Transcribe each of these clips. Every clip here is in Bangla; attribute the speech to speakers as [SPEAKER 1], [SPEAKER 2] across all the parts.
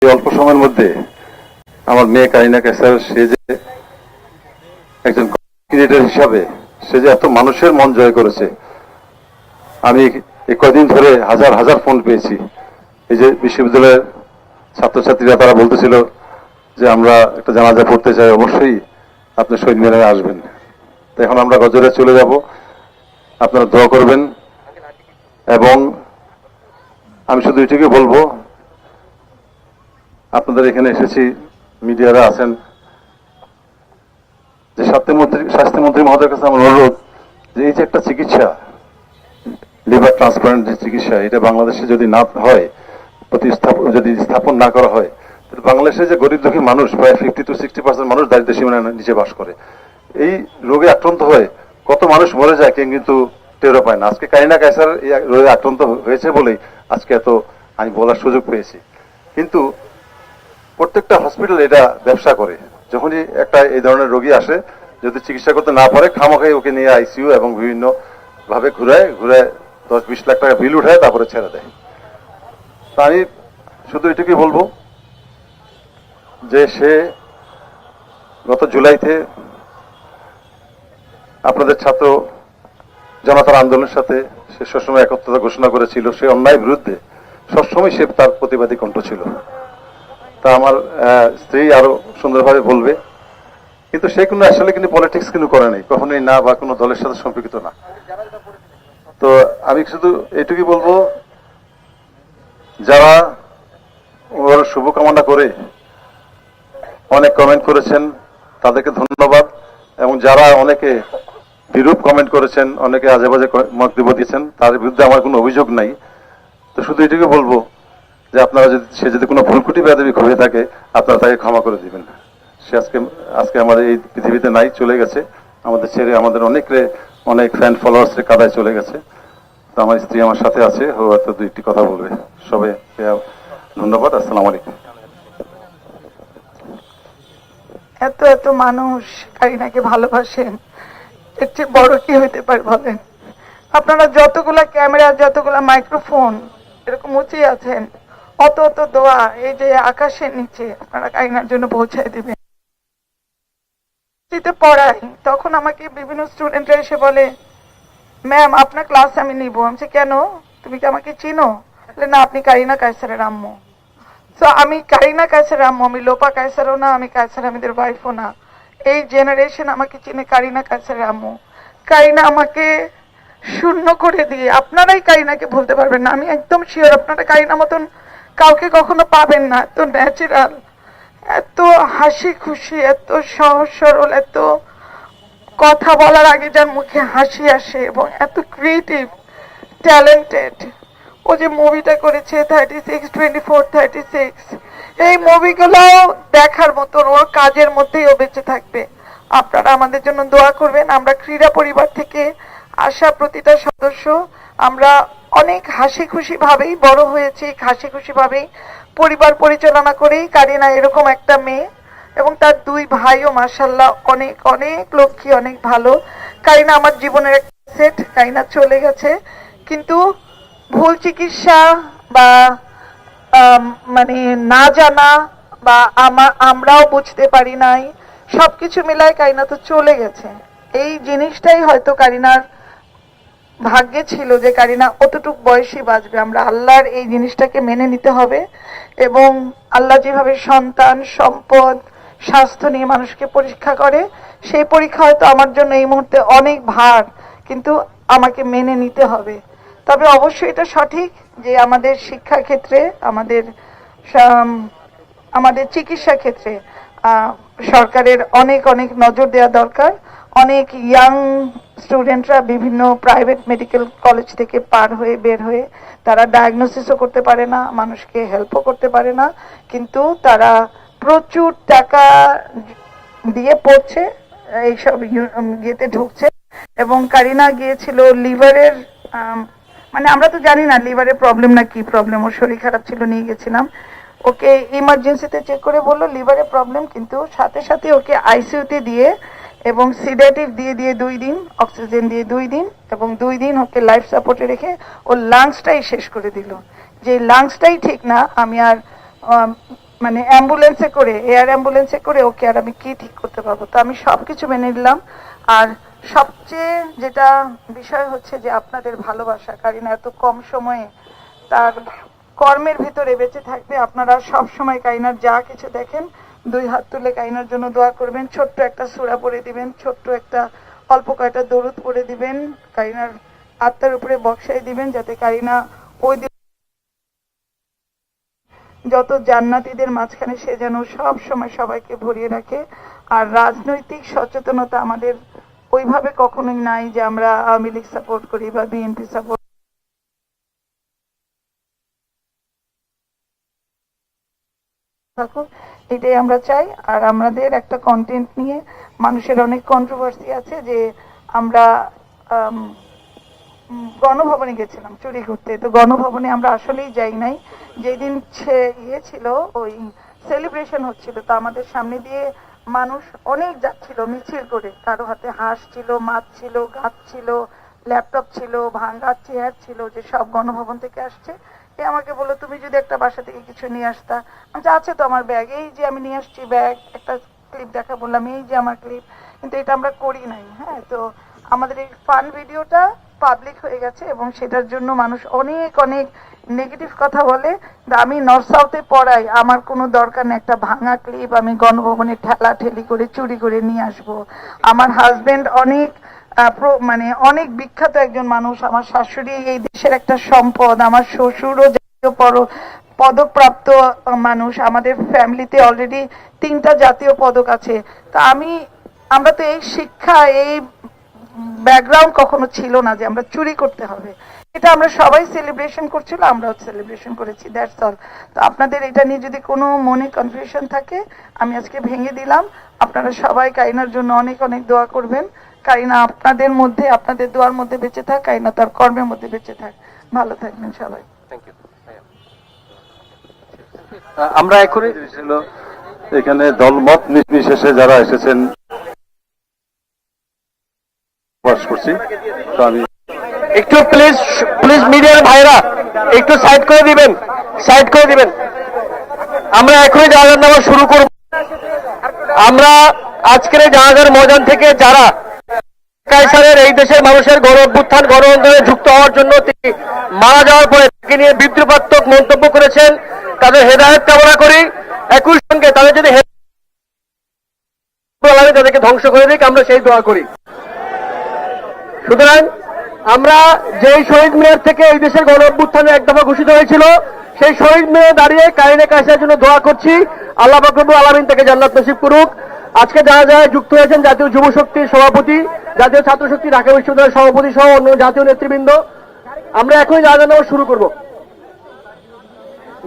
[SPEAKER 1] এই অল্প সময়ের মধ্যে আমার মেয়ে কারিনা কায়সার, সে যে একজন ক্রিয়েটর হিসাবে সে যে এত মানুষের মন জয় করেছে। আমি এই কয়দিন ধরে হাজার হাজার ফোন পেয়েছি। এই যে বিশ্ববিদ্যালয়ের ছাত্রছাত্রীরা তারা বলতেছিল যে আমরা একটা জানাজা পড়তে চাই, অবশ্যই আপনি শহীদ মিনারে আসবেন। তো এখন আমরা গজরে চলে যাব, আপনারা দোয়া করবেন। এবং আমি শুধু এটুকুই বলবো, আপনাদের এখানে এসেছি, মিডিয়ারা আছেন, যে স্বাস্থ্যমন্ত্রী মহোদয়ের কাছে আমার অনুরোধ যে এই যে একটা চিকিৎসা, লিভার ট্রান্সপ্লান্ট যে চিকিৎসা, এটা বাংলাদেশে যদি না হয়, যদি স্থাপন না করা হয়, তাহলে বাংলাদেশে যে গরিব দুঃখী মানুষ প্রায় 50 to 60% মানুষ দারিদ্র সীমানার নিচে বাস করে। এই রোগে আক্রান্ত হয়ে কত মানুষ মরে যায় কেউ কিন্তু টেরও পায় না। আজকে কারিনা কায়সার এই রোগে আক্রান্ত হয়েছে বলেই আজকে এত আমি বলার সুযোগ পেয়েছি। কিন্তু প্রত্যেকটা হসপিটাল এটা ব্যবসা করে। যখনই একটা এই ধরনের রোগী আসে, যদি চিকিৎসা করতে না পারে, খামোখাই ওকে নিয়ে আইসিইউ এবং বিভিন্ন ভাবে ঘুরায় 10-20 লাখ টাকা বিল উঠায়, তারপরে ছেড়ে দেয়। তা আমি শুধু এটুকুই বলবো যে সে গত জুলাইতে আপনাদের ছাত্র জনতার আন্দোলনের সাথে সে সবসময় একত্রতা ঘোষণা করেছিল। সে অন্যায় বিরুদ্ধে সবসময় সে তার প্রতিবাদী কণ্ঠ ছিল। তা আমার স্ত্রী আরো সুন্দরভাবে বলবে। কিন্তু সে কোনো আসলে কিন্তু পলিটিক্স কিন্তু করে নাই কখনোই না, বা কোনো দলের সাথে সম্পর্কিত না। তো আমি শুধু এটুকুই বলবো, যারা ওর শুভকামনা করে অনেক কমেন্ট করেছেন তাদেরকে ধন্যবাদ, এবং যারা অনেকে বিরূপ কমেন্ট করেছেন, অনেকে আজে বাজে মন্তব্য দিয়েছেন, তার বিরুদ্ধে আমার কোনো অভিযোগ নাই। তো শুধু এটুকু বলবো যে আপনারা যদি সে যদি কোনো ভুলকুটি বেয়াদবি হয়ে থাকে, আপনারা তাকে ক্ষমা করে দিবেন। সে আজকে আমাদের এই পৃথিবীতে নাই, চলে গেছে আমাদের ছেড়ে। আমাদের অনেক ফ্যান ফলোয়ার্স কাদায় চলে গেছে। তো আমার স্ত্রী আমার সাথে আছে, ও হয়তো 2-1টি কথা বলবে। সবাই ধন্যবাদ। আসসালামু আলাইকুম।
[SPEAKER 2] এত এত মানুষ কারিনাকে ভালোবাসেন, এর চেয়ে বড় কি হইতে পারে বলেন? আপনারা যতগুলা ক্যামেরা, যতগুলা মাইক্রোফোন এরকম উঁচিয়ে আছেন, অত অত দোয়া এই যে আকাশের নিচে আপনারা কারিনার জন্য পৌঁছায় দিবেন। পড়াই, তখন আমাকে বিভিন্ন স্টুডেন্টরা এসে বলে, ম্যাম আপনার ক্লাস আমি নিব। আমি কেন, তুমি কি আমাকে চিনো? না, আপনি কারিনা কায়সারের আম্মু। তো আমি কারিনা কায়সারের আম্মু, আমি লোপা কায়সারও না, আমি কায়সার আহমেদের ওয়াইফও না। এই জেনারেশন আমাকে চিনে কারিনা কায়সারের আম্মু। কারিনা আমাকে শূন্য করে দিয়ে আপনারাই কারিনাকে ভুলতে পারবেন না, আমি একদম শিওর। আপনারা কারিনা মতন কাউকে কখনো পাবেন না, এত ন্যাচারাল, এত হাসি খুশি, এত সহজ সরল, এত কথা বলার আগে যার মুখে হাসি আসে, এবং এত ক্রিয়েটিভ, ট্যালেন্টেড। ও যে মুভিটা করেছে 36, 24, 36, এই মুভিগুলো দেখার মতন। ওর কাজের মধ্যেই ও বেঁচে থাকবে। আপনারা আমাদের জন্য দোয়া করবেন। আমরা ক্রীড়া পরিবার থেকে আসা প্রতিটা সদস্য, আমরা অনেক হাসি খুশি ভাবেই বড় হয়েছি, হাসি খুশি ভাবেই পরিবার পরিচালনা করেই কারিনা এরকম একটা মেয়ে, এবং তার 2 ভাইও মাশাআল্লাহ অনেক অনেক লক্ষ্মী, অনেক ভালো। কারিনা আমার জীবনের একটা সেট। কারিনা চলে গেছে, কিন্তু ভুল চিকিৎসা বা মানে না জানা, বা আমরাও বুঝতে পারি নাই, সবকিছু মিলায় কারিনা তো চলে গেছে। এই জিনিসটাই হয়তো কারিনার ভাগ্যে ছিল যে কারিনা অতটুক বয়সী বাঁচবে। আমরা আল্লাহর এই জিনিসটাকে মেনে নিতে হবে, এবং আল্লাহ যেভাবে সন্তান, সম্পদ, স্বাস্থ্য নিয়ে মানুষকে পরীক্ষা করে, সেই পরীক্ষা হয়তো আমার জন্য এই মুহূর্তে অনেক ভার, কিন্তু আমাকে মেনে নিতে হবে। তবে অবশ্যই এটা সঠিক যে আমাদের শিক্ষা ক্ষেত্রে, আমাদের চিকিৎসা ক্ষেত্রে সরকারের অনেক অনেক নজর দেওয়া দরকার। অনেক ইয়াং স্টুডেন্টরা বিভিন্ন প্রাইভেট মেডিকেল কলেজ থেকে বের হয়ে তারা ডায়াগনোসিসও করতে পারে না, মানুষকে হেল্পও করতে পারে না, কিন্তু তারা প্রচুর টাকা দিয়ে পড়ছে, এইসব ইয়েতে ঢুকছে। এবং কারিনা গিয়েছিল লিভারের, মানে আমরা তো জানি না লিভারের প্রবলেম না কি প্রবলেম, ওর শরীর খারাপ ছিল, নিয়ে গেছিলাম। ওকে ইমার্জেন্সিতে চেক করে বললো লিভারের প্রবলেম, কিন্তু সাথে সাথে ওকে আইসিইউতে দিয়ে এবং সিডেটিভ দিয়ে 2 দিন, অক্সিজেন দিয়ে 2 দিন, এবং 2 দিন ওকে লাইফ সাপোর্টে রেখে ওর লাংসটাই শেষ করে দিল। যে লাংসটাই ঠিক না, আমি আর মানে অ্যাম্বুলেন্সে করে, এয়ার অ্যাম্বুলেন্সে করে ওকে আর আমি কি ঠিক করতে পারবো? তো আমি সবকিছু মেনে নিলাম। আর সবচেয়ে যেটা বিষয় হচ্ছে যে আপনাদের ভালোবাসা, কারিনা এত কম সময়ে তার কর্মের ভিতরে বেঁচে থাকবে। আপনারা সব সময় কারিনার যা কিছু দেখেন 2 হাত তুলে কারিনার জন্য দোয়া করবেন, ছোট্ট একটা সূরা পড়ে দিবেন, ছোট্ট একটা অল্প কয়টা দরুদ পড়ে দিবেন, কারিনার আত্মার উপরে বক্সাই দিবেন, যাতে কারিনা ওই যত জান্নাতীদের মাঝখানে সে যেন সব সময় সবাইকে ভরিয়ে রাখে। আর রাজনৈতিক সচেতনতা আমাদের ওইভাবে কখনোই নাই যে আমরা আওয়ামী লীগ সাপোর্ট করি বা বিএনপি সাপোর্ট থাকুক, এটাই আমরা চাই। আর আমাদের একটা কন্টেন্ট নিয়ে মানুষের অনেক কন্ট্রোভার্সি আছে যে আমরা গণভবনে গেছিলাম চুরি করতে। তো গণভবনে আমরা আসলেই যাই নাই। যেদিন ইয়ে ছিল, ওই সেলিব্রেশন হচ্ছিল, তো আমাদের সামনে দিয়ে মানুষ অনেক যাচ্ছিল মিছিল করে, কারো হাতে হাঁস ছিল, মাছ ছিল, গাছ ছিল, ল্যাপটপ ছিল, ভাঙ্গা চেয়ার ছিল, যে সব গণভবন থেকে আসছে। এ আমাকে বললো, তুমি যদি একটা বাসা থেকে কিছু নিয়ে আসতা। আমি আছে তো আমার ব্যাগ, এই যে আমি নিয়ে আসছি ব্যাগ, একটা ক্লিপ দেখা বললাম, এই যে আমার ক্লিপ। কিন্তু এটা আমরা করি নাই। হ্যাঁ, তো আমাদের এই ফান ভিডিওটা পাবলিক হয়ে গেছে এবং সেটার জন্য মানুষ অনেক অনেক নেগেটিভ কথা বলে। আমি নর্থ সাউথে পড়াই, আমার কোনো দরকার নেই একটা ভাঙা ক্লিপ আমি গণভবনে ঠেলা ঠেলি করে চুরি করে নিয়ে আসব। আমার হাজবেন্ড অনেক মানে অনেক বিখ্যাত একজন মানুষ, আমার শাশুড়ি এই দেশের একটা সম্পদ, আমার শ্বশুরও জাতীয় পদকপ্রাপ্ত মানুষ, আমাদের ফ্যামিলিতে অলরেডি 3টা জাতীয় পদক আছে। তা আমরা তো এই শিক্ষা, এই ব্যাকগ্রাউন্ড কখনো ছিল না যে আমরা চুরি করতে হবে। এটা আমরা সবাই সেলিব্রেশন করছিল, আমরাও সেলিব্রেশন করেছি, দ্যাটস অল। তো আপনাদের এটা নিয়ে যদি কোনো মনে কনফিউশন থাকে, আমি আজকে ভেঙে দিলাম। আপনারা সবাই কারিনার জন্য অনেক অনেক দোয়া করবেন। কারিনা আপনাদের মধ্যে, আপনাদের দোয়ার মধ্যে বেঁচে থাক, কারিনা তার কর্মের মধ্যে বেঁচে থাক। ভালো থাকবেন সবাই।
[SPEAKER 3] Thank you. আমরা এখনই
[SPEAKER 1] এখানে দলমত নির্বিশেষে যারা এসেছেন করছি, তো আমি
[SPEAKER 3] একটু প্লিজ প্লিজ মিডিয়ার ভাইরা একটু সাইড করে দিবেন, সাইড করে দিবেন। আমরা এখনই জানাজার নামা শুরু করব। আমরা আজকের এই জানাজার ময়দান থেকে যারা কায়সারের এই দেশের মানুষের গণ অভ্যুত্থান গণ আন্দোলনে যুক্ত হওয়ার জন্য তিনি মারা যাওয়ার পরে তাকে নিয়ে বিদ্রুপাত্মক মন্তব্য করেছেন, তাদের হেদায়েত কামনা করি। একই সঙ্গে তাদের যদি তাদেরকে ধ্বংস করে দিক, আমরা সেই দোয়া করি। সুতরাং আমরা যেই শহীদ মিনার থেকে এই দেশের গণ অভ্যুত্থানে এক দফা ঘোষিত হয়েছিল, সেই শহীদ মিনারে দাঁড়িয়ে কারিনা কায়সারের জন্য দোয়া করছি। আল্লাহ পাক রব্বুল আলামিন তাকে জান্নাত নসিব করুক। আজকে যারা যারা যুক্ত হয়েছেন, জাতীয় যুব শক্তির সভাপতি, জাতীয় ছাত্র শক্তি ঢাকা বিশ্ববিদ্যালয়ের সভাপতি সহ অন্য জাতীয় নেতৃবৃন্দ, আমরা এখনই জানাজা নামাজ শুরু করব।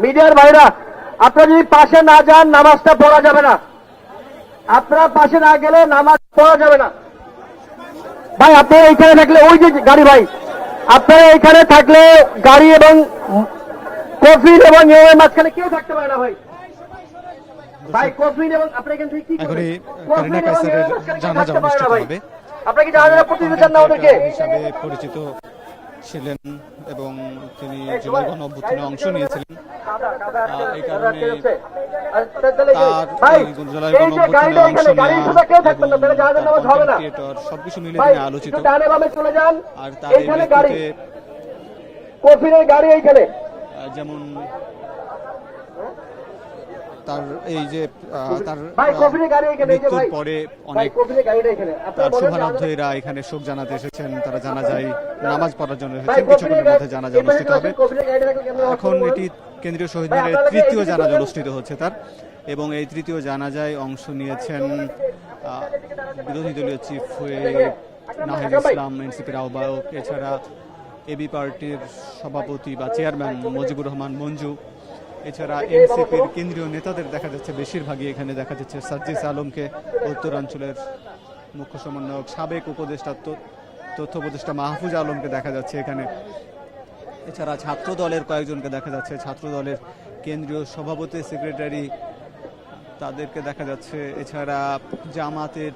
[SPEAKER 3] মিডিয়ার ভাইরা, আপনারা যদি পাশে না যান নামাজটা পড়া যাবে না। আপনারা পাশে না গেলে নামাজ পড়া যাবে না। ভাই আপনারা এইখানে থাকলে, ওই যে গাড়ি ভাই, আপনারা এইখানে থাকলে গাড়ি এবং কফিন এবং ইমামের মাঝখানে কেউ থাকতে পারে না ভাই। ভাই কফিন এবং আপনি এখান থেকে কি
[SPEAKER 4] এখনই কারিনা কায়সারের জানাজা অনুষ্ঠিত হবে।
[SPEAKER 3] আপনারা কি জানাজা করতে চান না ওদেরকে?
[SPEAKER 4] হিসাবে পরিচিত ছিলেন এবং তিনি জুলাই গণ অভ্যুত্থানে অংশ নিয়েছিলেন। এই কারণে তার এই জুলাই গণ অভ্যুত্থানে অংশ নেওয়া ক্রিয়েটর সবকিছু মিলে তিনি আলোচিত। আর তার এই ব্যক্তিতে
[SPEAKER 3] কফিনের গাড়ি এইখানে
[SPEAKER 4] যেমন তার এই যে তার মৃত্যুর পরে অনেক তার শুভারাধ্যীরা এখানে শোক জানাতে এসেছেন, তারা জানাজায় নামাজ পড়ার জন্য এসেছেন। কিছুক্ষণের মধ্যে জানাজা অনুষ্ঠিত হবে। এখন এটি কেন্দ্রীয় শহীদ মিনারের 3য় জানাজা অনুষ্ঠিত হচ্ছে তার, এবং এই 3য় জানাজায় অংশ নিয়েছেন বিরোধী দলীয় চিফ নাহিদ ইসলাম, এনসিপির আহ্বায়ক, এছাড়া এবি পার্টির সভাপতি বা চেয়ারম্যান মুজিবুর রহমান মঞ্জু, এছাড়া এনসিপির কেন্দ্রীয় নেতাদের দেখা যাচ্ছে বেশিরভাগই এখানে দেখা যাচ্ছে। সার্জিস আলমকে, উত্তরাঞ্চলের মুখ্য সমন্বয়ক, সাবেক উপদেষ্টা তথ্য উপদেষ্টা মাহফুজ আলমকে দেখা যাচ্ছে এখানে। এছাড়া ছাত্র দলের কয়েকজনকে দেখা যাচ্ছে, ছাত্র দলের কেন্দ্রীয় সভাপতি, সেক্রেটারি, তাদেরকে দেখা যাচ্ছে। এছাড়া জামাতের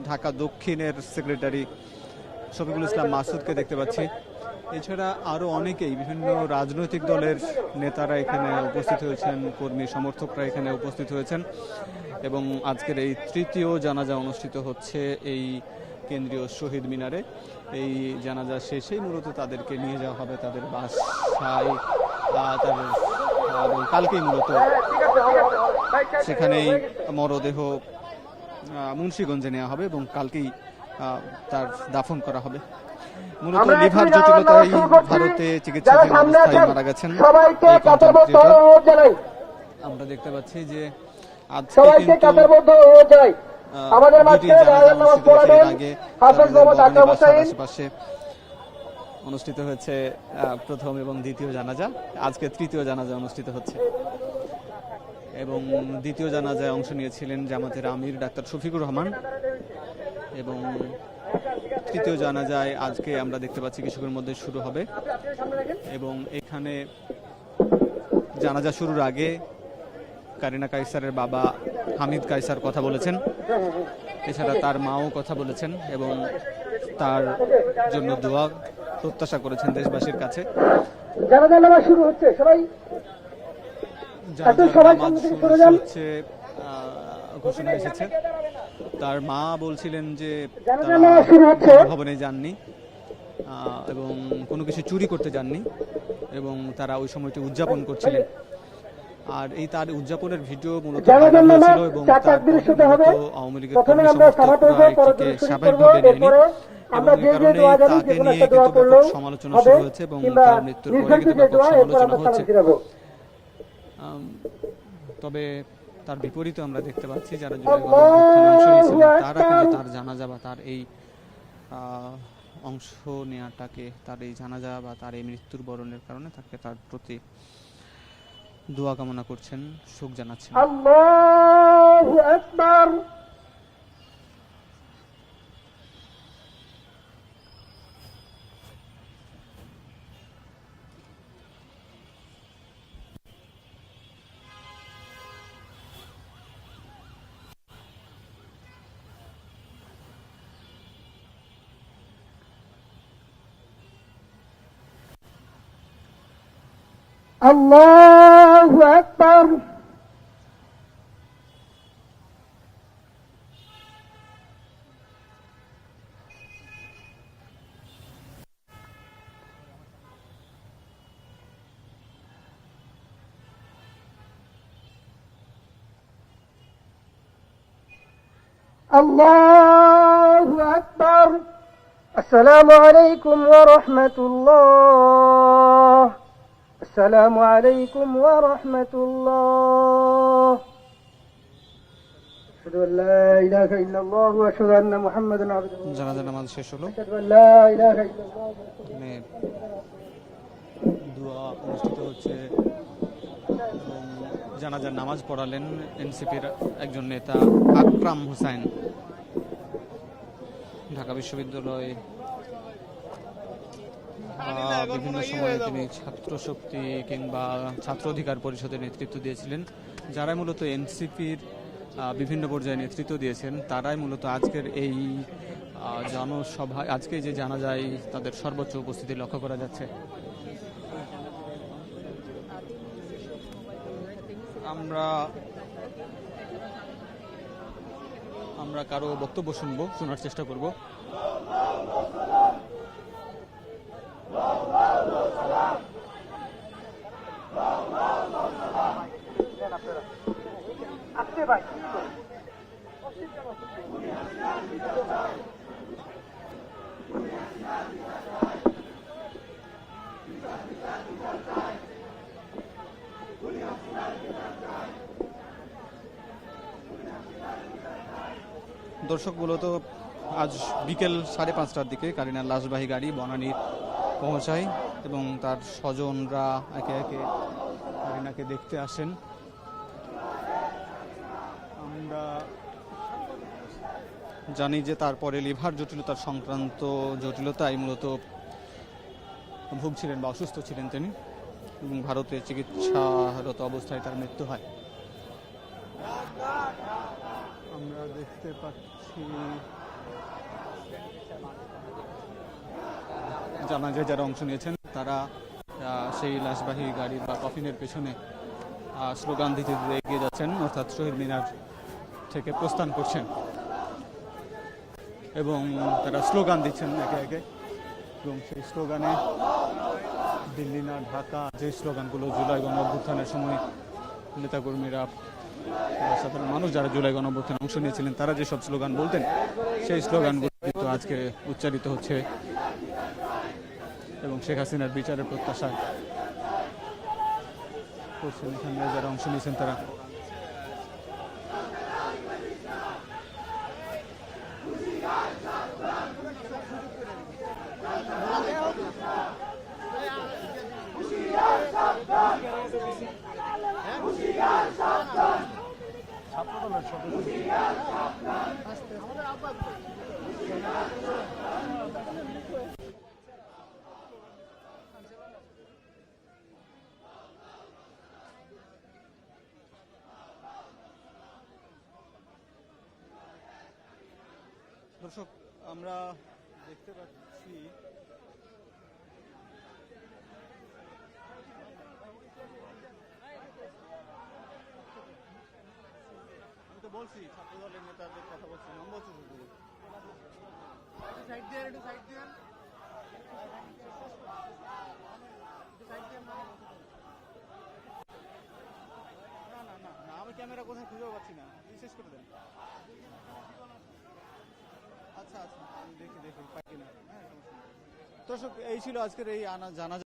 [SPEAKER 4] ঢাকা দক্ষিণের সেক্রেটারি শফিকুল ইসলাম মাসুদকে দেখতে পাচ্ছি। এছাড়া আরো অনেকেই বিভিন্ন রাজনৈতিক দলের নেতারা এখানে উপস্থিত হয়েছেন, কর্মী সমর্থকরা এখানে উপস্থিত হয়েছেন এবং আজকের এই তৃতীয় জানাজা অনুষ্ঠিত হচ্ছে এই কেন্দ্রীয় শহীদ মিনারে। এই জানাজা শেষেই মূলত তাদেরকে নিয়ে যাওয়া হবে তাদের বাসায়, এবং কালকেই মূলত সেখানেই মরদেহ মুন্সিগঞ্জে নেওয়া হবে এবং কালকেই তার দাফন করা হবে। মূলত লিভার জটিলতায় ভারতে চিকিৎসাধীন অবস্থায় মারা গেছেন এই কন্টেন্ট ক্রিয়েটর। আমরা দেখতে পাচ্ছি যে আজকে কিন্তু দুটি জানাজা অনুষ্ঠিত হয়েছে। এর আগে আশেপাশে অনুষ্ঠিত হয়েছে প্রথম এবং দ্বিতীয় জানাজা, আজকে তৃতীয় জানাজা অনুষ্ঠিত হচ্ছে এবং দ্বিতীয় জানাজায় অংশ নিয়েছিলেন জামাতের আমির ডাক্তার শফিকুর রহমান এবং তৃতীয় জানাজায় আজকে আমরা দেখতে পাচ্ছি কিছুক্ষণের মধ্যে শুরু হবে এবং এখানে জানাজা শুরুর আগে কারিনা কায়সারের বাবা হামিদ কায়সার কথা বলেছেন, এছাড়া তার মাও কথা বলেছেন এবং তার জন্য দোয়া প্রত্যাশা করেছেন দেশবাসীর কাছে।
[SPEAKER 3] জানাজা নামাজ শুরু হচ্ছে, সবাই
[SPEAKER 4] ঘোষণা এসেছে। তার মা বলছিলেন যে ভবনে যাননি এবং কোনো কিছু চুরি করতে যাননি এবং তারা ওই সময়টি উদযাপন করছিলেন। আর এই তার উদযাপনের ভিডিও মূলত ভাইরাল হয়েছিল এবং আওয়ামী লীগের কর্মী সমর্থকরা এটিকে স্বাভাবিকভাবে নেয়নি এবং এই কারণে তাকে নিয়ে কিন্তু ব্যাপক সমালোচনা শুরু হয়েছে এবং তার মৃত্যুর পরে কিন্তু ব্যাপক সমালোচনা হচ্ছে। তবে তার বিপরীতে আমরা দেখতে পাচ্ছি যারা জুলাই গণঅভ্যুত্থানে অংশ নিয়েছিলেন তারা কিন্তু তার জানাজা বা তার এই অংশ নেওয়াটাকে, তার এই জানাজা বা তার এই মৃত্যুর বরণের কারণে তাকে তার প্রতি দোয়া কামনা করছেন, শোক জানাচ্ছেন।
[SPEAKER 3] আল্লাহু আকবার। আল্লাহু আকবার। আল্লাহু আকবার। আসসালামু আলাইকুম ওয়া রাহমাতুল্লাহ। السلام عليكم ورحمة الله. أشهد أن لا إله إلا الله وأشهد أن محمدا عبده ورسوله.
[SPEAKER 4] জানাজা নামাজ শেষ হলো,
[SPEAKER 3] أشهد أن لا إله إلا الله.
[SPEAKER 4] দোয়া অনুষ্ঠিত হচ্ছে এবং জানাজার নামাজ পড়ালেন এনসিপির একজন নেতা আকরাম হোসাইন। ঢাকা বিশ্ববিদ্যালয়ে বিভিন্ন সময়ে তিনি ছাত্র শক্তি কিংবা ছাত্র অধিকার পরিষদের নেতৃত্ব দিয়েছিলেন। যারা মূলত এনসিপির বিভিন্ন পর্যায়ে নেতৃত্ব দিয়েছেন তারাই মূলত আজকের এই জনসভায়, আজকে যে জানাজায় তাদের সর্বোচ্চ উপস্থিতি লক্ষ্য করা যাচ্ছে। আমরা কারো বক্তব্য শোনার চেষ্টা করব। দর্শক, মূলত আজ বিকেল 5:30টার দিকে কারিনার লাশবাহী গাড়ি বনানী পৌঁছায় এবং তার স্বজনরা একে একে কারিনাকে দেখতে আসেন। আমরা জানি যে তারপরে লিভার জটিলতার সংক্রান্ত জটিলতায় মূলত ভুগছিলেন বা অসুস্থ ছিলেন তিনি এবং ভারতে চিকিৎসারত অবস্থায় তার মৃত্যু হয়। আমরা দেখতে পাচ্ছি জানাজায় যারা অংশ নিয়েছেন তারা সেই লাশবাহী গাড়ি বা কফিনের পেছনে স্লোগান দিতে দিতে এগিয়ে যাচ্ছেন, অর্থাৎ শহীদ মিনার থেকে প্রস্থান করছেন এবং তারা স্লোগান দিচ্ছেন একে একে। এবং সেই স্লোগানে দিল্লি না ঢাকা, যে স্লোগানগুলো জুলাই গণ অভ্যুত্থানের সময় নেতাকর্মীরা, সাধারণ মানুষ যারা জুলাই গণ অভ্যুত্থানে অংশ নিয়েছিলেন তারা যেসব স্লোগান বলতেন সেই স্লোগানগুলো কিন্তু আজকে উচ্চারিত হচ্ছে এবং শেখ হাসিনার বিচারের প্রত্যাশায় করছেন এখানে যারা অংশ নিয়েছেন তারা। দর্শক, আমরা দেখতে পাচ্ছি আমি তো বলছি ছাত্র দলের নেতাদের কথা বলছি, নাম বলছি শুধু। না না না না, আমি ক্যামেরা কোথায় খুঁজেও পাচ্ছি না, শেষ করে দেন। আচ্ছা আচ্ছা, আমি দেখি পাই কিনা। দর্শক, এই ছিল আজকের এই জানাজা।